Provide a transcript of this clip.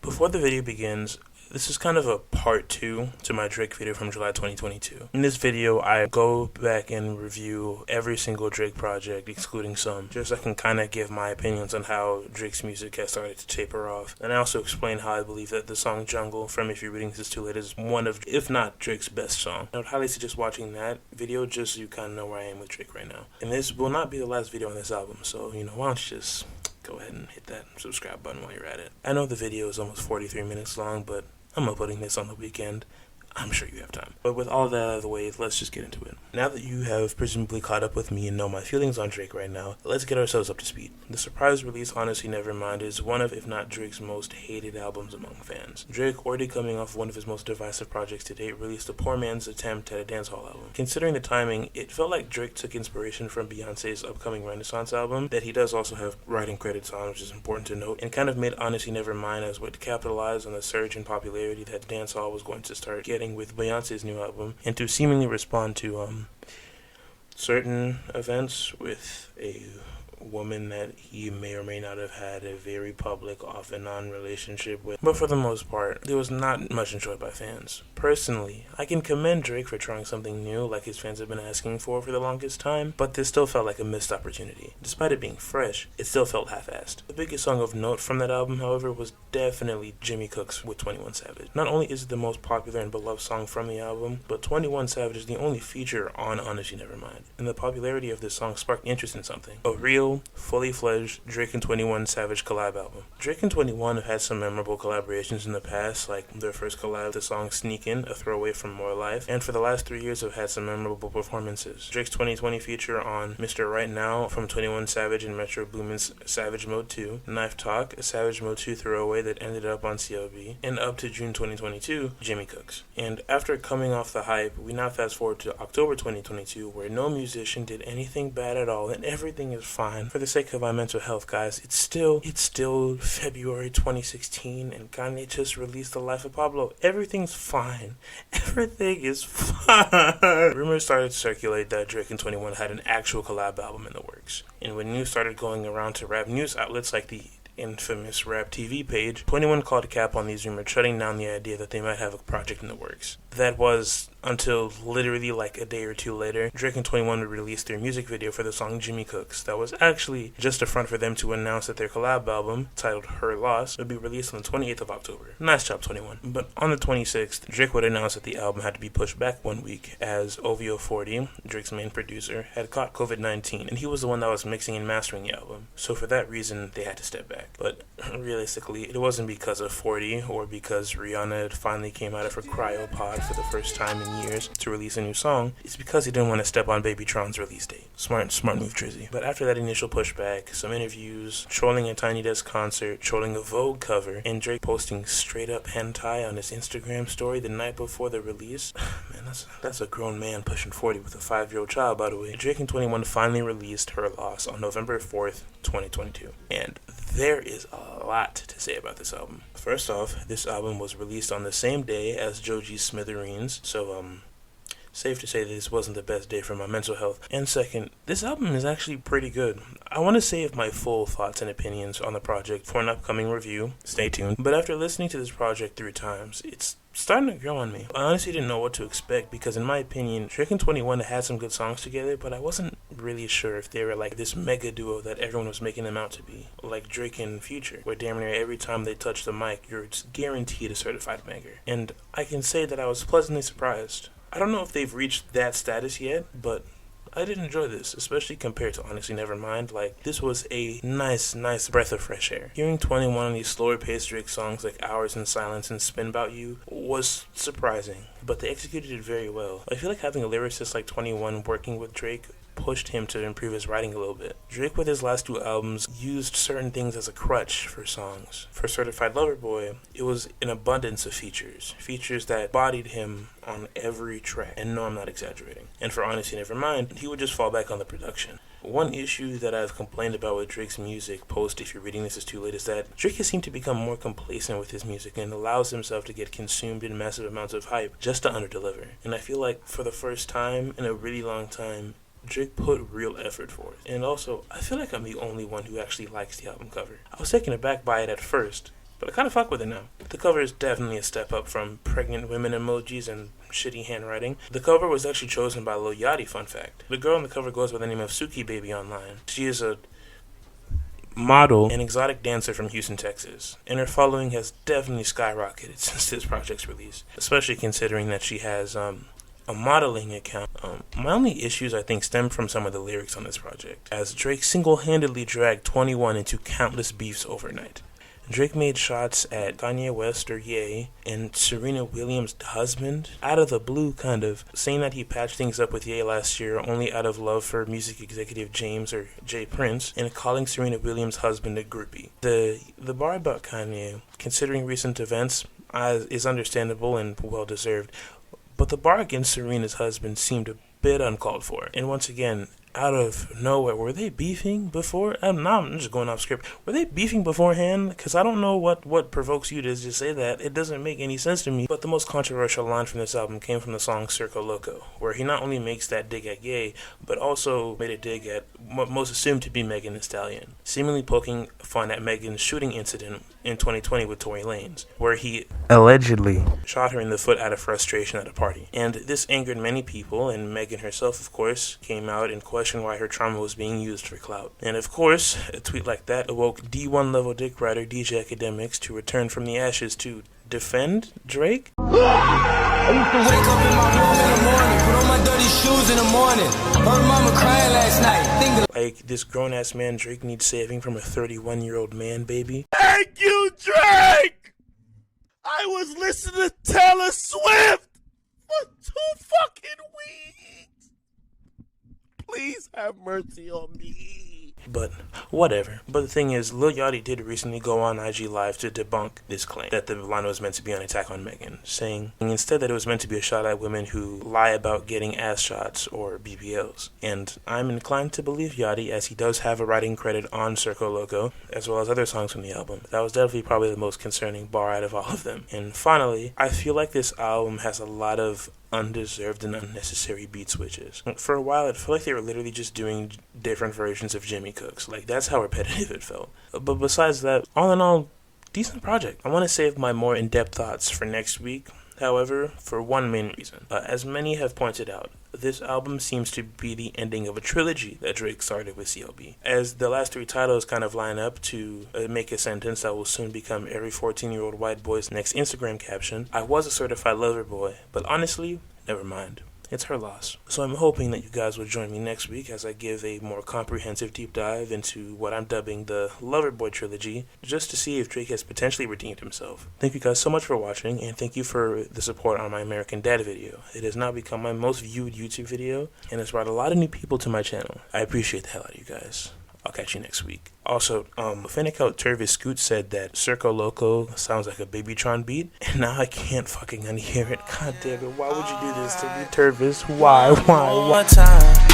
Before the video begins, this is kind of a part 2 to my Drake video from July 2022. In this video, I go back and review every single Drake project, excluding some, just so I can kind of give my opinions on how Drake's music has started to taper off. And I also explain how I believe that the song Jungle from If You're Reading This Too Late is one of, if not Drake's best song. I would highly suggest watching that video just so you kind of know where I am with Drake right now. And this will not be the last video on this album, so, why don't you just go ahead and hit that subscribe button while you're at it. I know the video is almost 43 minutes long, but I'm uploading this on the weekend. I'm sure you have time. But with all that out of the way, let's just get into it. Now that you have presumably caught up with me and know my feelings on Drake right now, let's get ourselves up to speed. The surprise release, Honestly Nevermind, is one of, if not Drake's most hated albums among fans. Drake, already coming off one of his most divisive projects to date, released a poor man's attempt at a dancehall album. Considering the timing, it felt like Drake took inspiration from Beyonce's upcoming Renaissance album, that he does also have writing credits on, which is important to note, and kind of made Honestly Nevermind as what capitalized on the surge in popularity that dancehall was going to start getting with Beyonce's new album, and to seemingly respond to certain events with a woman that he may or may not have had a very public off and on relationship with. But for the most part, it was not much enjoyed by fans. Personally, I can commend Drake for trying something new like his fans have been asking for the longest time, but this still felt like a missed opportunity. Despite it being fresh, it still felt half-assed. The biggest song of note from that album, however, was definitely Jimmy Cook's with 21 Savage. Not only is it the most popular and beloved song from the album, but 21 Savage is the only feature on Honestly Nevermind, and the popularity of this song sparked interest in something. A real, fully fledged Drake and 21 Savage collab album. Drake and 21 have had some memorable collaborations in the past, like their first collab, the song Sneakin', a throwaway from More Life, and for the last 3 years have had some memorable performances. Drake's 2020 feature on Mr. Right Now from 21 Savage and Metro Boomin's Savage Mode 2, Knife Talk, a Savage Mode 2 throwaway that ended up on CLB, and up to June 2022, Jimmy Cooks. And after coming off the hype, we now fast forward to October 2022, where no musician did anything bad at all and everything is fine. For the sake of my mental health, guys, it's still February 2016 and Kanye just released The Life of Pablo. Everything's fine. Everything is fine. Rumors started to circulate that Drake and 21 had an actual collab album in the works. And when news started going around to rap news outlets like the infamous Rap TV page, 21 called a cap on these rumors, shutting down the idea that they might have a project in the works. That was until literally like a day or two later, Drake and 21 would release their music video for the song Jimmy Cooks. That was actually just a front for them to announce that their collab album, titled Her Loss, would be released on the 28th of October. Nice job, 21. But on the 26th, Drake would announce that the album had to be pushed back 1 week as OVO 40, Drake's main producer, had caught COVID-19, and he was the one that was mixing and mastering the album. So for that reason, they had to step back. But realistically, it wasn't because of 40 or because Rihanna had finally came out of her cryopod for the first time in years to release a new song. It's because he didn't want to step on Baby Tron's release date. Smart move, Drizzy. But after that initial pushback, some interviews, trolling a Tiny Desk concert, trolling a Vogue cover, and Drake posting straight up hentai on his Instagram story the night before the release. Man, that's a grown man pushing 40 with a 5-year-old child, by the way. Drake and 21 finally released Her Loss on November 4th, 2022. And there is a lot to say about this album. First off, this album was released on the same day as Joji's Smithereens, so safe to say that this wasn't the best day for my mental health. And second, this album is actually pretty good. I want to save my full thoughts and opinions on the project for an upcoming review. Stay tuned. But after listening to this project 3 times, it's starting to grow on me. I honestly didn't know what to expect because, in my opinion, Drake and 21 had some good songs together, but I wasn't really sure if they were like this mega duo that everyone was making them out to be, like Drake and Future, where damn near every time they touch the mic, you're guaranteed a certified banger. And I can say that I was pleasantly surprised. I don't know if they've reached that status yet, but I did enjoy this, especially compared to Honestly Nevermind. Like, this was a nice breath of fresh air. Hearing 21 on these slower paced Drake songs like Hours in Silence and Spin About You was surprising, but they executed it very well. I feel like having a lyricist like 21 working with Drake pushed him to improve his writing a little bit. Drake, with his last 2 albums, used certain things as a crutch for songs. For Certified Lover Boy, it was an abundance of features that bodied him on every track, and no, I'm not exaggerating. And for Honestly Nevermind, he would just fall back on the production. One issue that I've complained about with Drake's music post If You're Reading This Too Late is that Drake has seemed to become more complacent with his music and allows himself to get consumed in massive amounts of hype just to underdeliver. And I feel like for the first time in a really long time, Drake put real effort forth. And also, I feel like I'm the only one who actually likes the album cover. I was taken aback by it at first, but I kind of fuck with it now. The cover is definitely a step up from pregnant women emojis and shitty handwriting. The cover was actually chosen by Lil Yachty, fun fact. The girl on the cover goes by the name of Suki Baby online. She is a model and exotic dancer from Houston, Texas, and her following has definitely skyrocketed since this project's release, especially considering that she has a modeling account. My only issues, I think, stem from some of the lyrics on this project, as Drake single-handedly dragged 21 into countless beefs overnight. Drake made shots at Kanye West, or Ye, and Serena Williams' husband, out of the blue, kind of, saying that he patched things up with Ye last year only out of love for music executive James, or J. Prince, and calling Serena Williams' husband a groupie. The bar about Kanye, considering recent events, is understandable and well-deserved, but the bar against Serena's husband seemed a bit uncalled for. And once again, out of nowhere, were they beefing before? I'm just going off script. Were they beefing beforehand? Because I don't know what provokes you to just say that. It doesn't make any sense to me. But the most controversial line from this album came from the song Circo Loco, where he not only makes that dig at Ye, but also made a dig at what most assumed to be Megan Thee Stallion, seemingly poking fun at Megan's shooting incident in 2020 with Tory Lanez, where he allegedly shot her in the foot out of frustration at a party. And this angered many people, and Megan herself, of course, came out and questioned why her trauma was being used for clout. And of course, a tweet like that awoke D1 level dick writer DJ Academics to return from the ashes to defend Drake. I used to wake up in my room in the morning, put on my dirty shoes in the morning. Heard mama crying last night. Like, this grown-ass man Drake needs saving from a 31-year-old man, baby. Thank you, Drake! I was listening to Taylor Swift for 2 fucking weeks. Please have mercy on me. But whatever. But the thing is, Lil Yachty did recently go on IG Live to debunk this claim that the line was meant to be an attack on Megan, saying instead that it was meant to be a shot at women who lie about getting ass shots or BBLs. And I'm inclined to believe Yachty, as he does have a writing credit on Circo Loco, as well as other songs from the album. That was definitely probably the most concerning bar out of all of them. And finally, I feel like this album has a lot of undeserved and unnecessary beat switches. For a while, it felt like they were literally just doing different versions of Jimmy Cooks. Like, that's how repetitive it felt. But besides that, all in all, decent project. I want to save my more in-depth thoughts for next week, however, for one main reason. As many have pointed out, this album seems to be the ending of a trilogy that Drake started with CLB, as the last 3 titles kind of line up to make a sentence that will soon become every 14-year-old white boy's next Instagram caption. I was a certified lover boy, but honestly, never mind. It's her loss. So I'm hoping that you guys will join me next week as I give a more comprehensive deep dive into what I'm dubbing the Boy Trilogy, just to see if Drake has potentially redeemed himself. Thank you guys so much for watching, and thank you for the support on my American Dad video. It has now become my most viewed YouTube video, and it's brought a lot of new people to my channel. I appreciate the hell out of you guys. I'll catch you next week. Also, Finnick out Tervis Scoot said that Circo Loco sounds like a Babytron beat, and now I can't fucking unhear it. God damn it, why would you do this to me, Tervis? Why? One time.